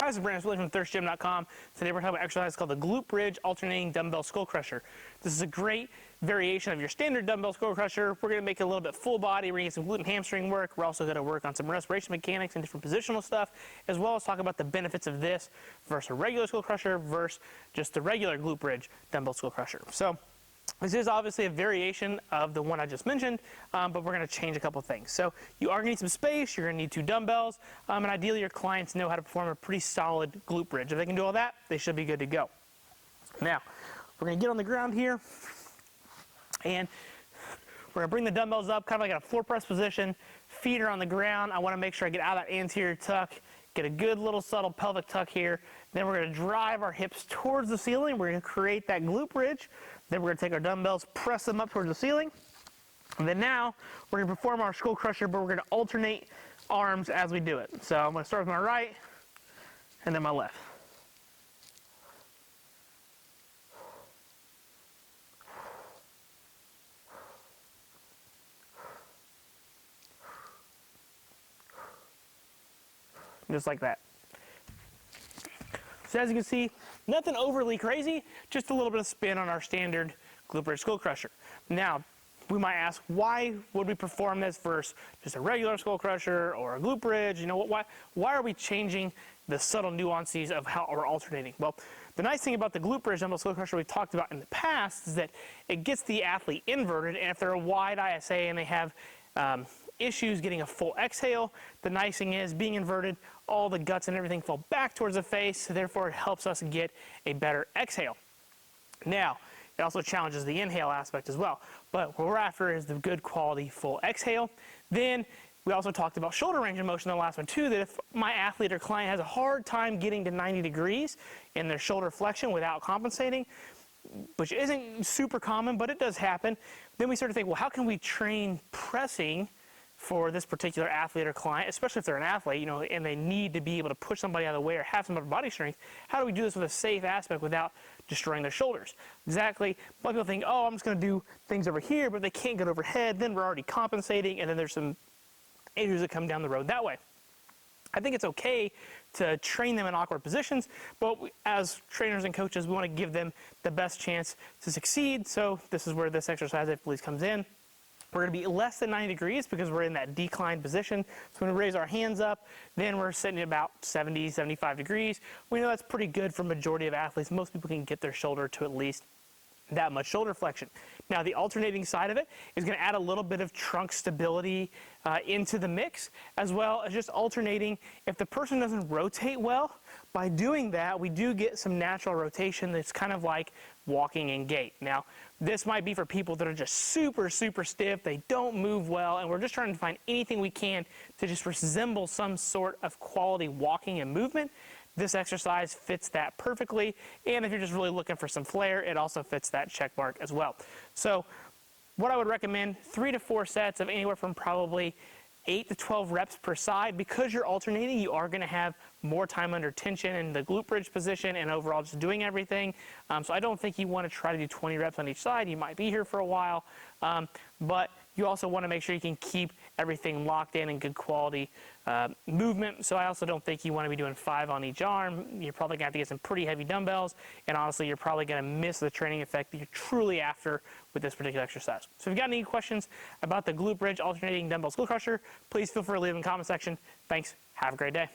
Hi, this is Brandon Williams from thirstgym.com. Today we're talking about exercise called the glute bridge alternating dumbbell skull crusher. This is a great variation of your standard dumbbell skull crusher. We're going to make it a little bit full body. We're going to get some glute and hamstring work. We're also going to work on some respiration mechanics and different positional stuff, as well as talk about the benefits of this versus a regular skull crusher versus just the regular glute bridge dumbbell skull crusher. So this is obviously a variation of the one I just mentioned, but we're going to change a couple things. So you are going to need some space, you're going to need 2 dumbbells, and ideally your clients know how to perform a pretty solid glute bridge. If they can do all that, they should be good to go. Now, we're going to get on the ground here, and we're going to bring the dumbbells up kind of like in a floor press position, feet are on the ground. I want to make sure I get out of that anterior tuck, get a good little subtle pelvic tuck here. Then we're going to drive our hips towards the ceiling. We're going to create that glute bridge. Then we're going to take our dumbbells, press them up towards the ceiling. And then now we're going to perform our skull crusher, but we're going to alternate arms as we do it. So I'm going to start with my right and then my left. Just like that. So as you can see, nothing overly crazy, just a little bit of spin on our standard glute bridge skull crusher. Now, we might ask, why would we perform this versus just a regular skull crusher or a glute bridge? You know, why are we changing the subtle nuances of how we're alternating? Well, the nice thing about the glute bridge dumbbell skull crusher we've talked about in the past is that it gets the athlete inverted, and if they're a wide ISA and they have issues getting a full exhale, the nice thing is being inverted, all the guts and everything fall back towards the face, so therefore it helps us get a better exhale. Now, it also challenges the inhale aspect as well, but what we're after is the good quality full exhale. Then we also talked about shoulder range of motion in the last one too, that if my athlete or client has a hard time getting to 90 degrees in their shoulder flexion without compensating, which isn't super common, but it does happen, then we start to think, well, how can we train pressing for this particular athlete or client, especially if they're an athlete, you know, and they need to be able to push somebody out of the way or have some upper body strength. How do we do this with a safe aspect without destroying their shoulders? Exactly. A lot of people think, oh, I'm just going to do things over here, but they can't get overhead. Then we're already compensating, and then there's some issues that come down the road that way. I think it's okay to train them in awkward positions, but as trainers and coaches, we want to give them the best chance to succeed. So this is where this exercise, I believe, comes in. We're going to be less than 90 degrees because we're in that declined position. So when we raise our hands up, then we're sitting at about 70, 75 degrees. We know that's pretty good for majority of athletes. Most people can get their shoulder to at least that much shoulder flexion. Now the alternating side of it is going to add a little bit of trunk stability into the mix, as well as just alternating. If the person doesn't rotate well, by doing that we do get some natural rotation that's kind of like walking in gait. Now this might be for people that are just super stiff, they don't move well, and we're just trying to find anything we can to just resemble some sort of quality walking and movement. This exercise fits that perfectly, and if you're just really looking for some flair, it also fits that check mark as well. So what I would recommend, 3 to 4 sets of anywhere from probably 8 to 12 reps per side. Because you're alternating, you are going to have more time under tension in the glute bridge position and overall just doing everything. So I don't think you want to try to do 20 reps on each side. You might be here for a while, but you also want to make sure you can keep everything locked in and good quality movement. So I also don't think you want to be doing 5 on each arm. You're probably going to have to get some pretty heavy dumbbells, and honestly you're probably going to miss the training effect that you're truly after with this particular exercise. So if you've got any questions about the glute bridge alternating dumbbell skull crusher, please feel free to leave them in the comment section. Thanks. Have a great day.